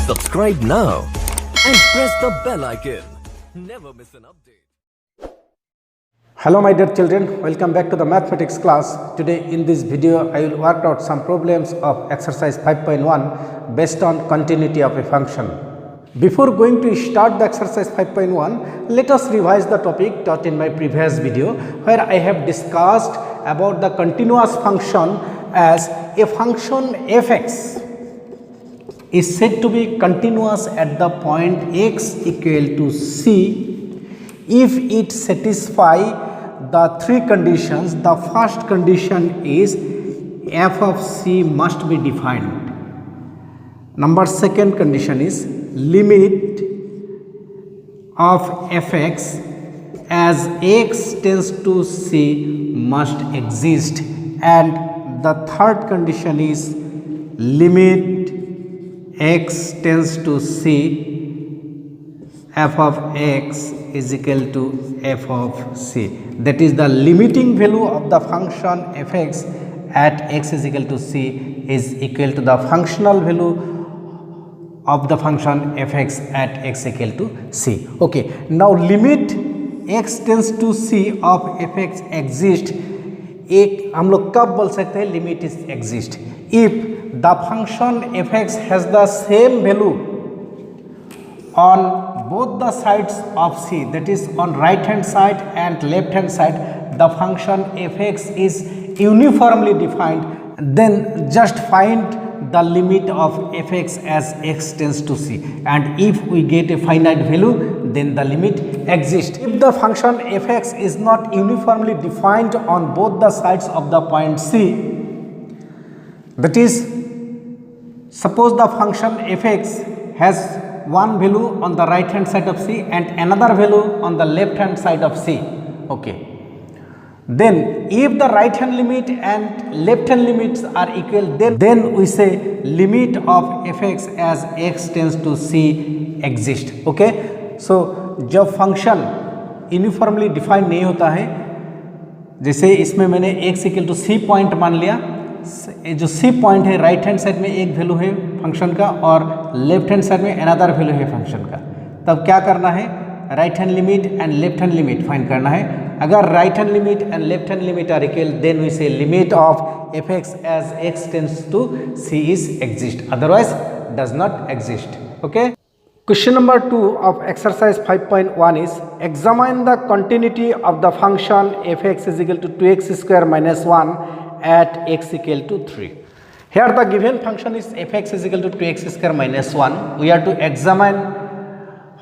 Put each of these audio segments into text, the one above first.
Subscribe now and press the bell icon. Never miss an update. Hello my dear children, welcome back to the mathematics class. Today in this video I will work out some problems of exercise 5.1 based on continuity of a function. Before going to start the exercise 5.1, let us revise the topic taught in my previous video where I have discussed about the continuous function as a function fx is said to be continuous at the point x equal to c if it satisfies the three conditions. The first condition is f of c must be defined. Second condition is limit of fx as x tends to c must exist, and the third condition is limit x tends to c f of x is equal to f of c. That is, the limiting value of the function fx at x is equal to c is equal to the functional value of the function fx at x equal to c. Okay, now limit x tends to c of fx exist. एक हम लोग कब बोल सकते हैं limit is exist if the function fx has the same value on both the sides of c, that is on right hand side and left hand side. The function fx is uniformly defined, then just find the limit of fx as x tends to c, and if we get a finite value then the limit exists. If the function fx is not uniformly defined on both the sides of the point c, that is, suppose the function fx has one value on the right hand side of c and another value on the left hand side of c. Okay, then if the right hand limit and left hand limits are equal, then we say limit of fx as x tends to c exist. Okay, so जब function uniformly defined नहीं होता है, जैसे इसमें मैंने x equal to c point मान लिया, जो सी पॉइंट है राइट हैंड साइड में एक वैल्यू है फंक्शन का और लेफ्ट हैंड साइड में अनदर वैल्यू है फंक्शन का, तब क्या करना है, right hand limit and left hand limit find करना है. अगर right hand limit and left hand limit are equal, then we say limit of fx as x tends to c is exist, otherwise does not exist. Okay, question number 2 of exercise 5.1 is examine the continuity of the function fx is equal to 2x square minus 1 at x equal to 3. Here the given function is fx is equal to 2x square minus 1. We are to examine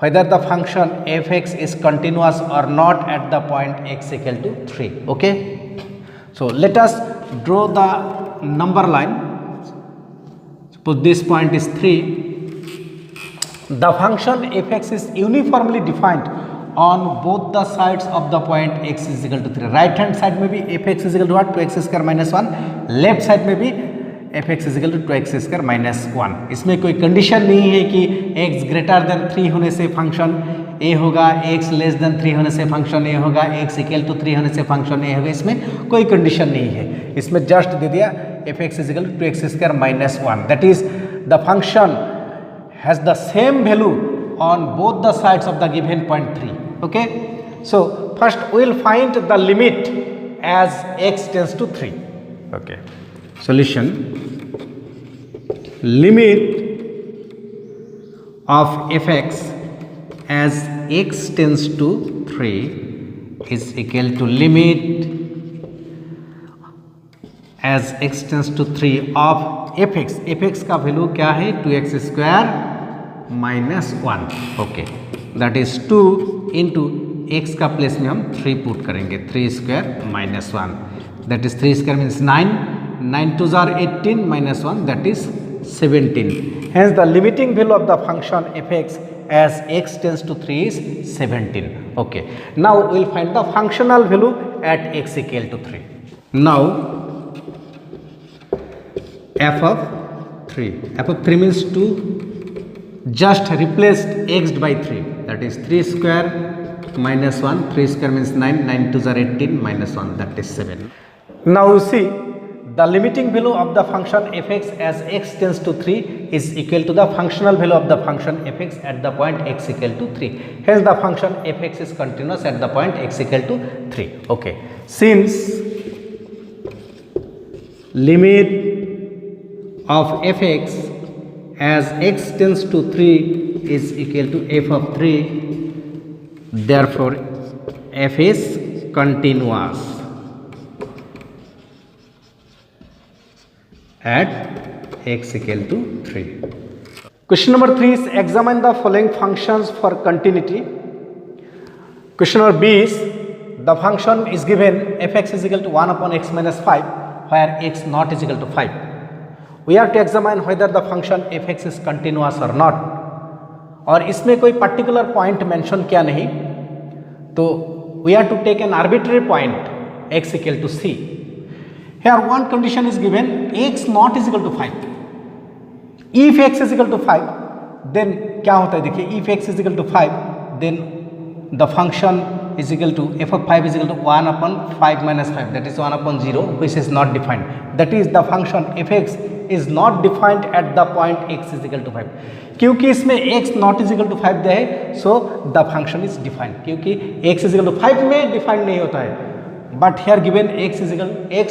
whether the function fx is continuous or not at the point x equal to 3. Okay, so let us draw the number line. Suppose this point is 3. The function fx is uniformly defined on both the sides of the point x is equal to 3. Right hand side में भी fx is equal to what, 2x square minus 1. Left side में भी fx is equal to 2x square minus 1. इसमें कोई condition नहीं है कि x greater then 3 होने से फंक्शन a होगा, x लेस देन 3 होने से फंक्शन a होगा, x इक्वल टू 3 होने से फंक्शन a होगा. इसमें कोई कंडीशन नहीं है, इसमें जस्ट दे दिया fx is equal to 2x square minus 1. That is, the function has the same value on both the sides of the given point 3. Okay, so first we will find the limit as x tends to 3. Okay, solution: limit of fx as x tends to 3 is equal to limit as x tends to 3 of fx. fx का value क्या है, 2x square minus 1. Okay, that is 2 into x का place में हम 3 put करेंगे, 3 square minus 1, that is 3 square means 9, 9 2s are 18 minus 1, that is 17. Hence the limiting value of the function fx as x tends to 3 is 17. Okay, now we will find the functional value at x equal to 3. Now f of 3 means 2, just replaced x by 3, that is 3 square minus 1, 3 square means 9, 9 2s are 18 minus 1, that is 7. Now you see the limiting value of the function fx as x tends to 3 is equal to the functional value of the function fx at the point x equal to 3. Hence the function fx is continuous at the point x equal to 3. Okay. Since limit of fx as x tends to 3 is equal to f of 3, therefore f is continuous at x equal to 3. Question number 3 is examine the following functions for continuity. Question number B is the function is given fx is equal to 1 upon x minus 5 where x not is equal to 5. We have to examine whether the function fx is continuous or not. और इसमें कोई particular point mention क्या नहीं, तो we have to take an arbitrary point x equal to c. Here one condition is given x not is equal to 5. If x is equal to 5 then क्या होता है देखिए, if x is equal to 5 then the function is equal to f of 5 is equal to 1 upon 5 minus 5, that is 1 upon 0, which is not defined. That is the function fx is not defined at the point x is equal to 5. क्योंकि इसमें x not is equal to 5 दिया है, so the function is defined. क्योंकि x is equal to 5 में defined नहीं होता है, but here given x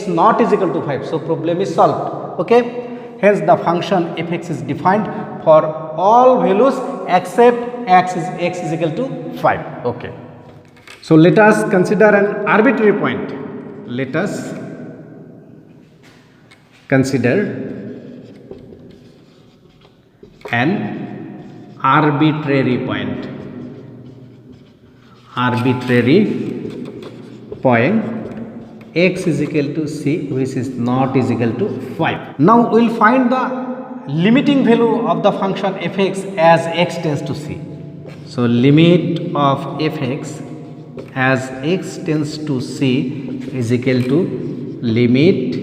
not is equal to 5, so problem is solved. Okay, hence the function fx is defined for all values except x is equal to 5. Okay, so let us consider an arbitrary point. Let us consider an arbitrary point. X is equal to c, which is not is equal to 5. Now we will find the limiting value of the function fx as x tends to c. So limit of fx as x tends to c is equal to limit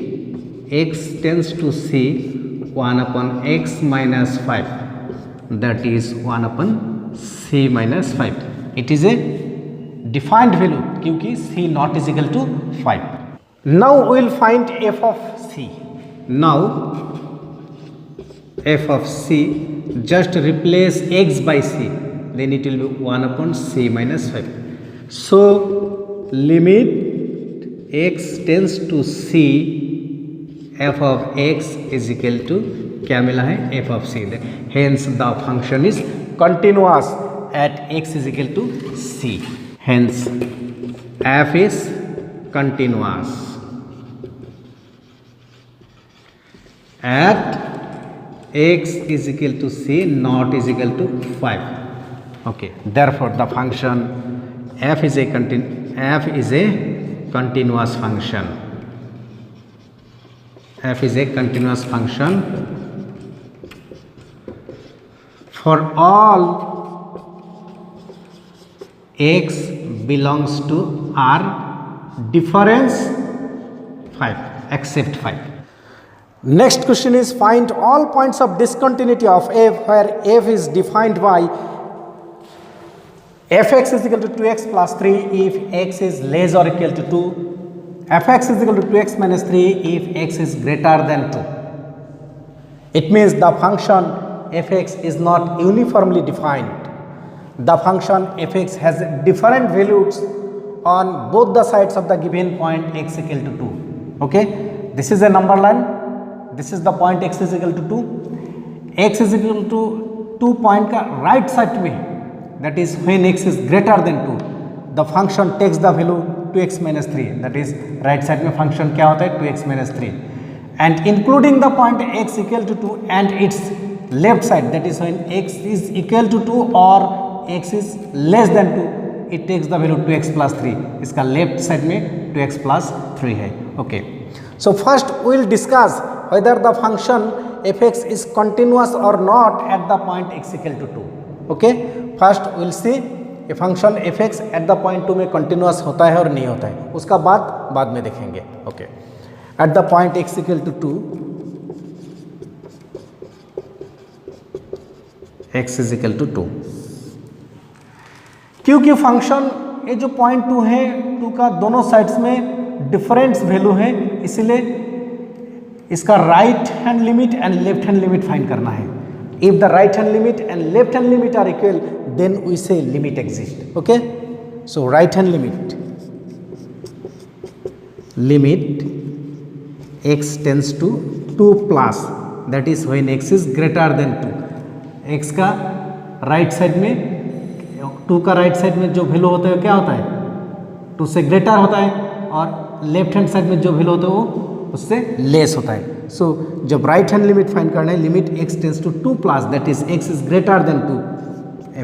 x tends to c 1 upon x minus 5, that is 1 upon c minus 5. It is a defined value क्योंकि c not is equal to 5. Now we will find f of c. Now f of c, just replace x by c, then it will be 1 upon c minus 5. So limit x tends to c, f of x is equal to क्या मिला है, f of c. Hence the function is continuous at x is equal to c. Hence f is continuous at x is equal to c not is equal to 5. Okay, therefore the function f is a continuous function. F is a continuous function for all x belongs to R difference 5 except 5. Next question is find all points of discontinuity of f where f is defined by fx is equal to 2x plus 3 if x is less or equal to 2, fx is equal to 2x minus 3 if x is greater than 2. It means the function fx is not uniformly defined. The function fx has different values on both the sides of the given point x equal to 2. Okay, this is a number line, this is the point x is equal to 2. X is equal to 2 point का right side में, that is when x is greater than 2, the function takes the value 2x minus 3, that is right side में function क्या होता है 2x minus 3, and including the point x equal to 2 and its left side, that is when x is equal to 2 or x is less than 2, it takes the value 2x plus 3. इसका left side में 2x plus 3 है. Okay, so first we will discuss whether the function fx is continuous or not at the point x equal to 2. Okay, first we will see a function fx at the point 2 में continuous होता है और नहीं होता है, उसका बाद में देखेंगे. Okay, at the point x equal to 2, x is equal to 2, क्योंकि फंक्शन ये जो पॉइंट 2 है, 2 का दोनों साइड्स में डिफरेंस वैल्यू है, इसलिए इसका right hand limit and left hand limit find करना है. If the right hand limit and left hand limit are equal, then we say limit exist. Okay, so right hand limit x tends to 2 plus, that is when x is greater than 2. x का right side में, 2 का right side में जो value होता है क्या होता है, 2 से ग्रेटर होता है, और लेफ्ट हैंड साइड में जो वैल्यू होता है वो उससे लेस होता है. सो जब राइट हैंड लिमिट फाइंड करना है, limit x tends to 2 plus, that is x is greater than 2,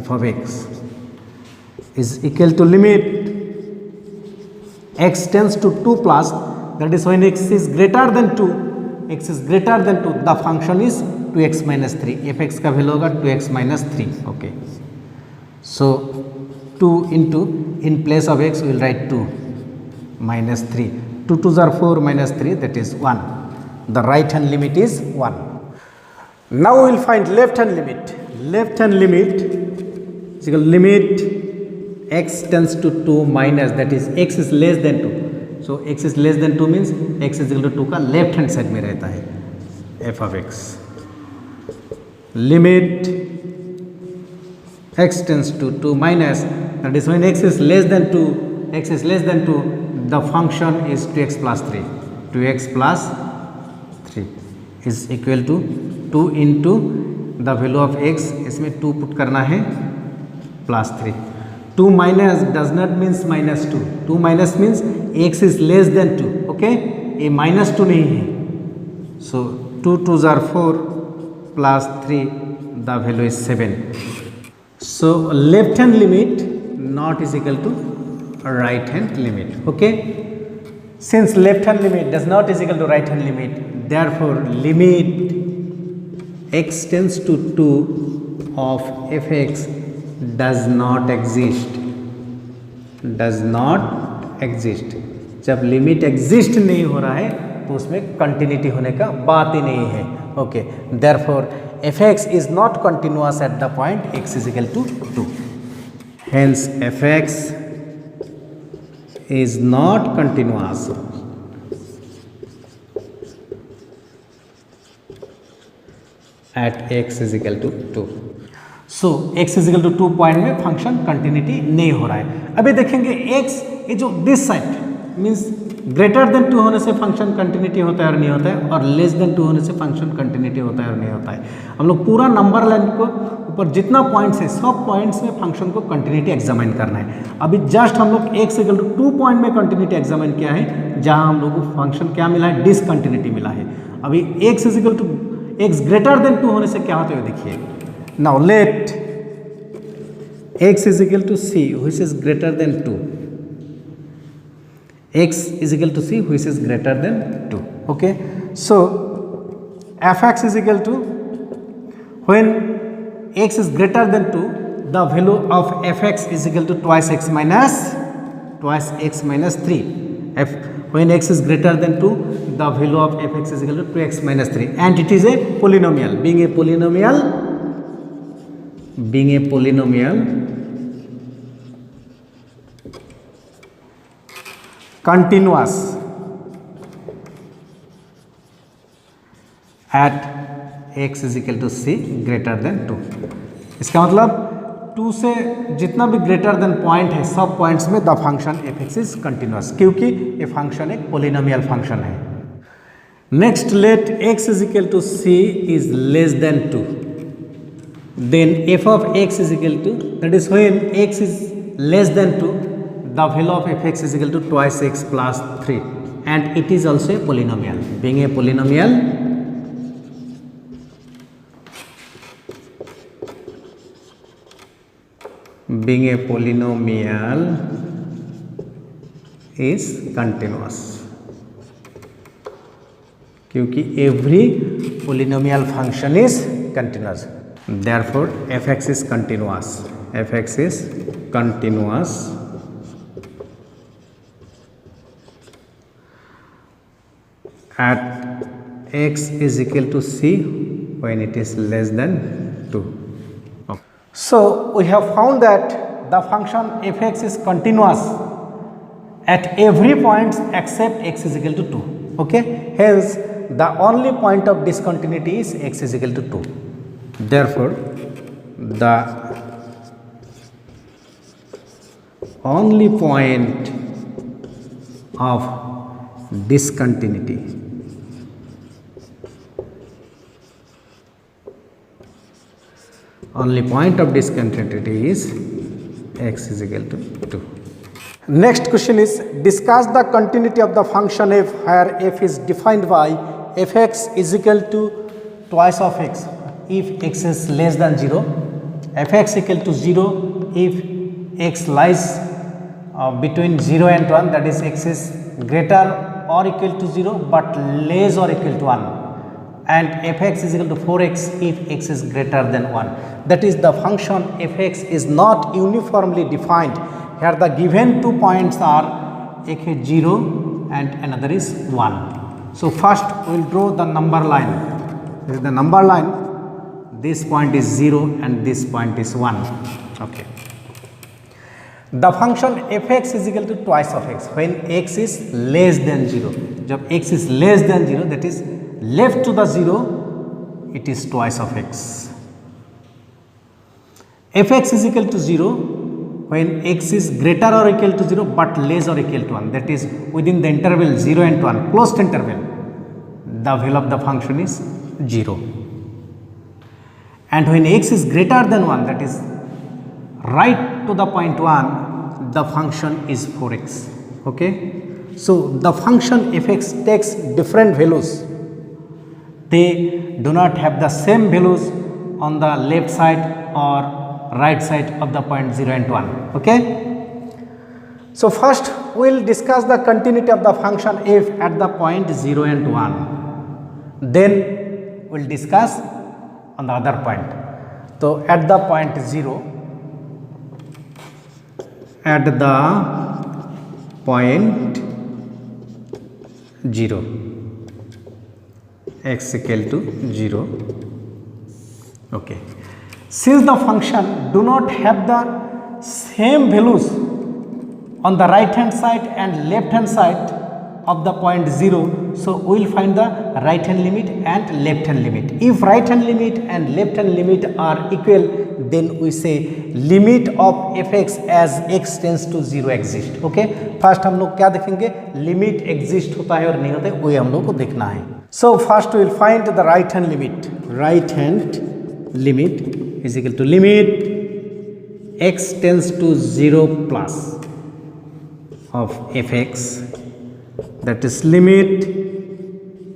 f of x is equal to limit x tends to 2 plus, that is when x is greater than 2, x is greater than 2, the function is 2x minus 3. fx का value होगा 2x minus 3. okay, so 2 into, in place of x we will write 2 minus 3, 2 2s are 4 minus 3, that is 1. The right hand limit is 1. Now we will find left hand limit. Left hand limit is equal to limit x tends to 2 minus, that is x is less than 2. So x is less than 2 means x is equal to 2 का left hand side में रहता है, f of x. Limit x tends to 2 minus, that is when x is less than 2, x is less than 2, the function is 2x plus 3. 2x plus 3 is equal to 2 into the value of x, इसमें 2 put करना है plus 3. 2 minus does not means minus 2. 2 minus means x is less than 2. okay, ये minus 2 नहीं है. so 2 2s are 4 plus 3, the value is 7. so left hand limit not is equal to right hand limit. okay, since left hand limit does not is equal to right hand limit, therefore limit x tends to 2 of fx does not exist. does not exist. जब limit exist नहीं हो रहा है तो उसमें continuity होने का बात ही नहीं है. Okay, therefore fx is not continuous at the point x is equal to 2. Hence fx is not continuous at x is equal to 2. So x is equal to 2 point में फंक्शन कंटिन्यूटी नहीं हो रहा है. अभी देखेंगे x ये जो this side means greater than 2 होने से फंक्शन कंटिन्यूटी होता है और नहीं होता है, और लेस देन 2 होने से फंक्शन कंटिन्यूटी होता है और नहीं होता है. हम लोग पूरा नंबर लाइन को ऊपर जितना पॉइंट्स है सब पॉइंट्स में फंक्शन को कंटिन्यूटी एग्जामिन करना है. अभी जस्ट हम लोग x इक्वल टू 2 पॉइंट में कंटिन्यूटी एग्जामिन किया है, जहाँ हम लोग को फंक्शन क्या मिला है, डिसकंटिन्यूटी मिला है. अभी x is equal to x greater than 2 होने से क्या होता है देखिए. Now let x is equal to c which is greater than 2. x is equal to c which is greater than 2. okay, so fx is equal to, when x is greater than 2, the value of fx is equal to twice x minus 3. When x is greater than 2, the value of fx is equal to 2x minus 3, and it is a polynomial. Being a polynomial, continuous at x is equal to c greater than 2. इसका मतलब 2 से जितना भी greater than point है सब points में the function fx is continuous, क्योंकि ये फंक्शन एक पोलिनोमियल फंक्शन है. Next, let x is equal to c is less than 2. then f of x is equal to, that is when x is less than 2, the value of fx is equal to twice x plus 3, and it is also a polynomial. Being a polynomial, is continuous, क्योंकि every polynomial function is continuous. Therefore fx is continuous. fx is continuous at x is equal to c when it is less than 2. Okay. So we have found that the function fx is continuous at every point except x is equal to 2. okay, hence the only point of discontinuity is x is equal to 2. Therefore, the only point of discontinuity is x is equal to 2. Next question is, discuss the continuity of the function f where f is defined by fx is equal to twice of x if x is less than 0, fx equal to 0 if x lies between 0 and 1, that is x is greater or equal to 0 but less or equal to 1, and fx is equal to 4x if x is greater than 1. That is, the function fx is not uniformly defined. Here the given 2 points are x 0 and another is 1. So first we will draw the number line. This is the number line. This point is 0 and this point is 1. Okay. The function fx is equal to twice of x when x is less than 0. जब x is less than 0, that is left to the 0, it is twice of x. fx is equal to 0 when x is greater or equal to 0 but less or equal to 1, that is within the interval 0 and 1, closed interval, the value of the function is 0. And when x is greater than 1, that is right to the point 1, the function is 4x. Okay. So the function fx takes different values. They do not have the same values on the left side or right side of the point 0 and 1. Okay. So first we will discuss the continuity of the function f at the point 0 and 1. Then we will discuss on the other point. So at the point 0, at the point 0, x equal to 0. Okay. Since the function do not have the same values on the right hand side and left hand side of the point 0, so we will find the right hand limit and left hand limit. If right hand limit and left hand limit are equal, then we say limit of fx as x tends to 0 exist. Okay. First हम लोग क्या देखेंगे, limit exist होता है और नहीं होता है, वही हम लोग को देखना है. So first will find the right hand limit. Right hand limit is equal to limit x tends to 0 plus of fx, that is limit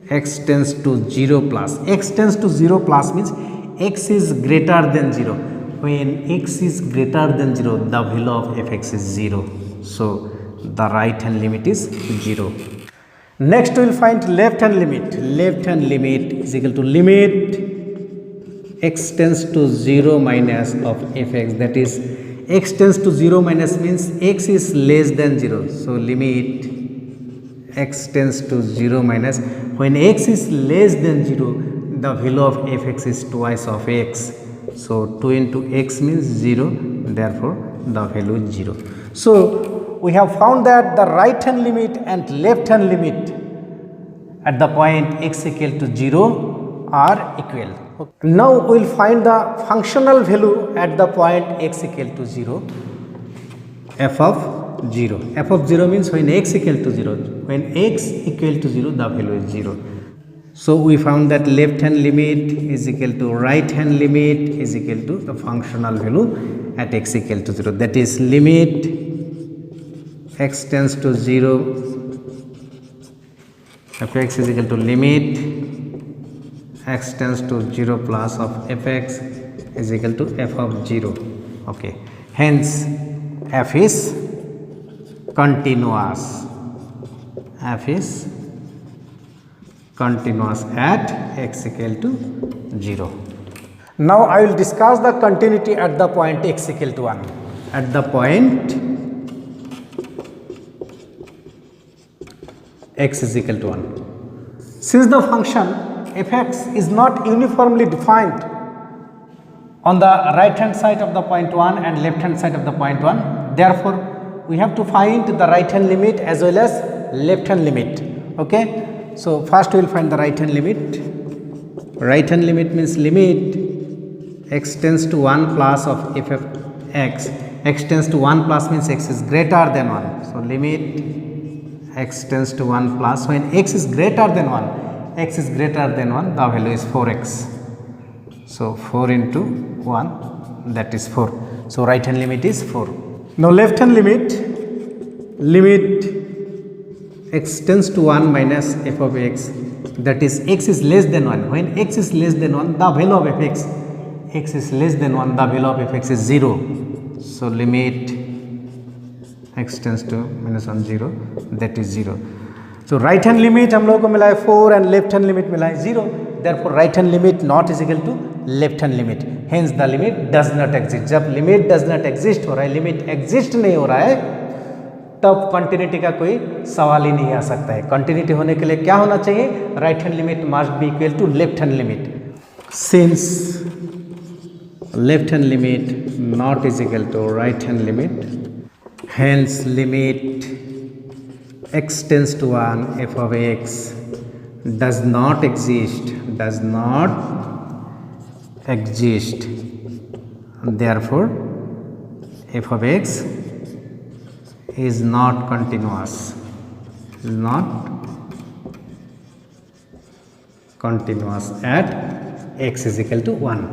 x tends to 0 plus. X tends to 0 plus means x is greater than 0. When x is greater than 0, the value of fx is 0. So the right hand limit is 0. Next we will find left hand limit. Left hand limit is equal to limit x tends to 0 minus of fx, that is x tends to 0 minus means x is less than 0. So limit x tends to 0 minus, when x is less than 0, the value of fx is twice of x. So 2 into x means 0, therefore the value is 0. So we have found that the right hand limit and left hand limit at the point x equal to 0 are equal. Okay. Now we will find the functional value at the point x equal to 0, f of 0. F of 0 means when x equal to 0. When x equal to 0, the value is 0. So we found that left hand limit is equal to right hand limit is equal to the functional value at x equal to 0. That is limit x tends to 0 fx is equal to limit x tends to 0 plus of fx is equal to f of 0. Okay. Hence f is continuous. F is continuous at x equal to 0. Now I will discuss the continuity at the point x equal to 1. At the point x is equal to 1. Since the function fx is not uniformly defined on the right hand side of the point 1 and left hand side of the point 1, therefore we have to find the right hand limit as well as left hand limit. Okay. So first we will find the right hand limit. Right hand limit means limit x tends to 1 plus of f of x. X tends to 1 plus means x is greater than 1. So limit x tends to 1 plus, when x is greater than 1, x is greater than 1, the value is 4x. So 4 into 1, that is 4. So right hand limit is 4. Now left hand limit, limit x tends to 1 minus f of x, that is x is less than 1. When x is less than 1, the value of fx, x is less than 1, the value of fx is 0. So limit x tends to minus 1 0, that is 0. So right hand limit हम लोगों को मिला है 4 and left hand limit मिला है 0. Therefore right hand limit not is equal to left hand limit. Hence the limit does not exist. जब limit does not exist हो रहा है, limit exist नहीं हो रहा है, तब कंटिन्यूटी का कोई सवाल ही नहीं आ सकता है. कंटिन्यूटी होने के लिए क्या होना चाहिए? Right hand limit must be equal to left hand limit. Since left hand limit not is equal to right hand limit, hence limit x tends to 1 f of x does not exist, therefore f of x is not continuous, at x is equal to 1.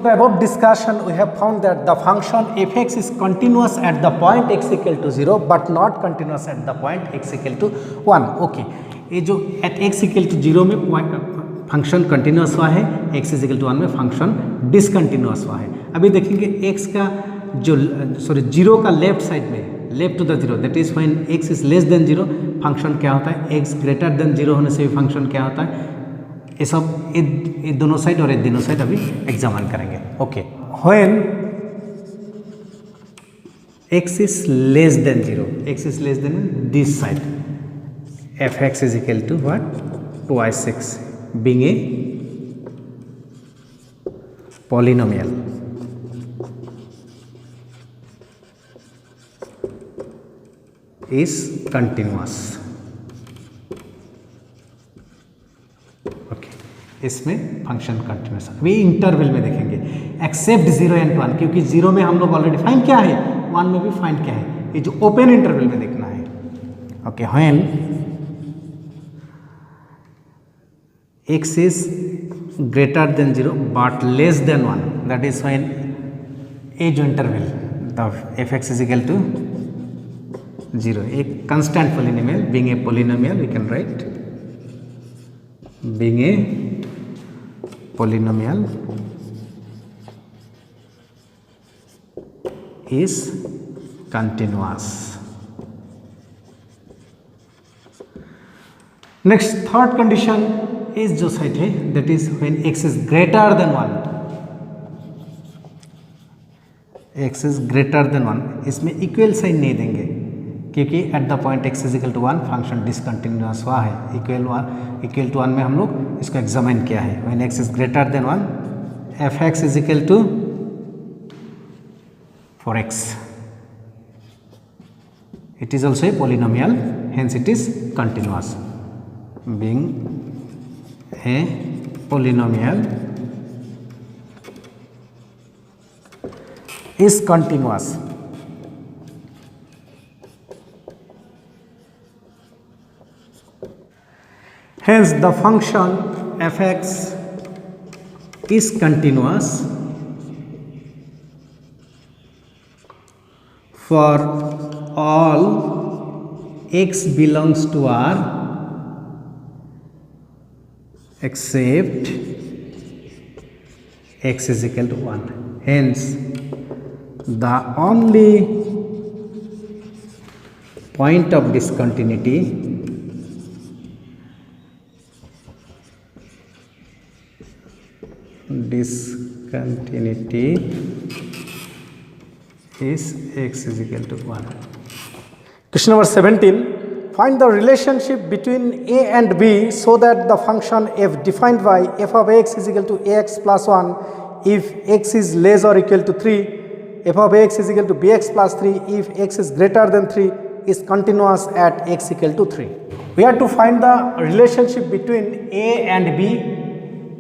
The above discussion we have found that the function fx is continuous at the point x equal to 0 but not continuous at the point x equal to 1. Okay, ये जो at x equal to 0 में function continuous हुआ है, x is equal to 1 में function discontinuous हुआ है. अभी देखेंगे x का जो जीरो का लेफ्ट साइड में, left to the zero, that is when x is less than 0 function क्या होता है, x ग्रेटर देन 0 होने से भी फंक्शन क्या होता है. ये सब ये दोनों साइड और ये दोनों साइड अभी एग्जामिन करेंगे. Okay, when x is less than 0, x is less than this side, fx is equal to what, twice x, being a polynomial. is continuous. इसमें फंक्शन कंटिन्यूस. अभी इंटरवल में देखेंगे एक्सेप्ट 0 एंड 1, क्योंकि 0 में हम लोग ऑलरेडी फाइंड किया है, 1 में भी फाइंड किया है, ये जो ओपन इंटरवल में देखना है. Okay, when x is greater than 0 but less than 1, that is when ये जो interval the fx is equal to 0, एक constant polynomial, being a polynomial we can write being a polynomial is continuous. Next, third condition is जो side है, that is when x is greater than 1, x is greater than 1, इसमें equal sign नहीं देंगे क्योंकि at the point x is equal to 1 function discontinuous हुआ है. Equal to 1 में हम लोग इसको एग्जामिन किया है. When x is greater than 1, fx is equal to 4x. It is also a polynomial, hence it is continuous. Being a polynomial is continuous. Hence the function fx is continuous for all x belongs to R except x is equal to 1. Hence the only point of discontinuity is x is equal to 1. Question number 17. Find the relationship between a and b so that the function f defined by f of x is equal to ax plus 1 if x is less or equal to 3, f of x is equal to bx plus 3 if x is greater than 3, is continuous at x equal to 3. We have to find the relationship between a and b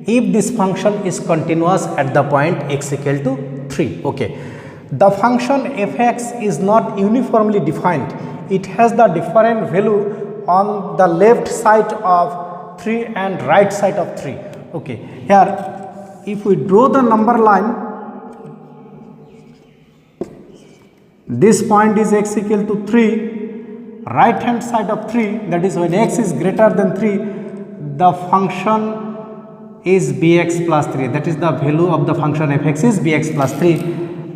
if this function is continuous at the point x equal to 3. Okay. The function fx is not uniformly defined. It has the different value on the left side of 3 and right side of 3. Okay. Here, if we draw the number line, this point is x equal to 3, right hand side of 3, that is when x is greater than 3, the function is bx plus 3, that is the value of the function fx is bx plus 3.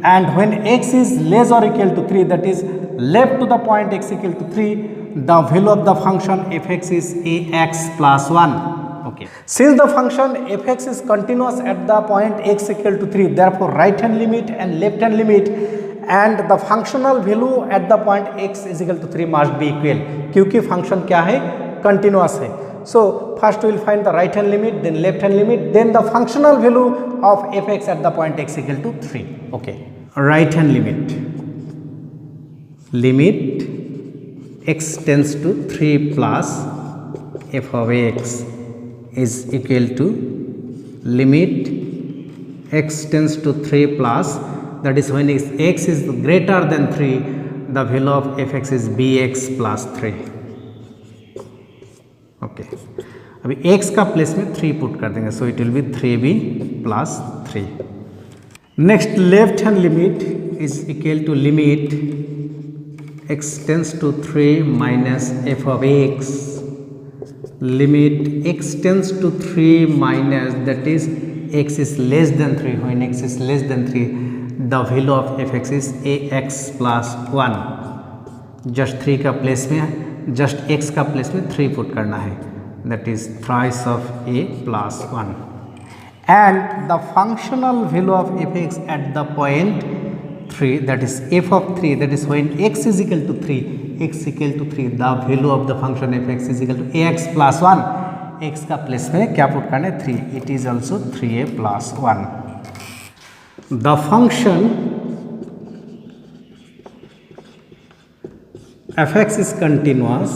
And when x is less or equal to 3, that is left to the point x equal to 3, the value of the function fx is ax plus 1. Okay. Since the function fx is continuous at the point x equal to 3, therefore right hand limit and left hand limit and the functional value at the point x is equal to 3 must be equal, क्योंकि function क्या है, continuous है. So first we will find the right hand limit, then left hand limit, then the functional value of fx at the point x equal to 3. Okay. Right hand limit x tends to 3 plus f of x is equal to limit x tends to 3 plus, that is when x is greater than 3, the value of fx is bx plus 3. Okay. अभी x का place में 3 put कर देंगे, so it will be 3b plus 3. Next left hand limit is equal to limit x tends to 3 minus f of x, limit x tends to 3 minus, that is x is less than 3, when x is less than 3 the value of fx is ax plus 1. Just 3 का place में, just x का place में 3 put करना है, that is thrice of a plus 1. And the functional value of fx at the point 3, that is f of 3, that is when x is equal to 3, the value of the function fx is equal to ax plus 1. x का place में क्या put करना है, 3, it is also 3a plus 1. The function fx is continuous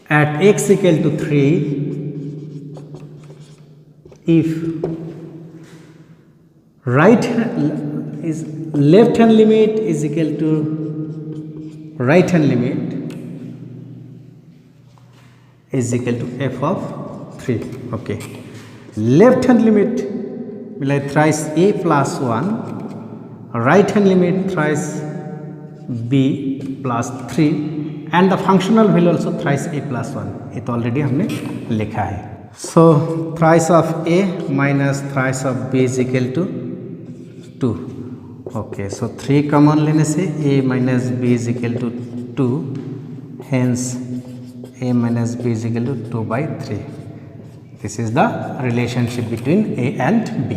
at x equal to 3 if right hand is left hand limit is equal to right hand limit is equal to f of 3. Okay. Left hand limit will thrice a plus 1, right hand limit thrice b plus 3 and the functional value also thrice a plus 1. ये तो already हमने लिखा है. So thrice of a minus thrice of b is equal to 2. Okay, so 3 common लेने से a minus b is equal to 2, hence a minus b is equal to 2 by 3. This is the relationship between a and b.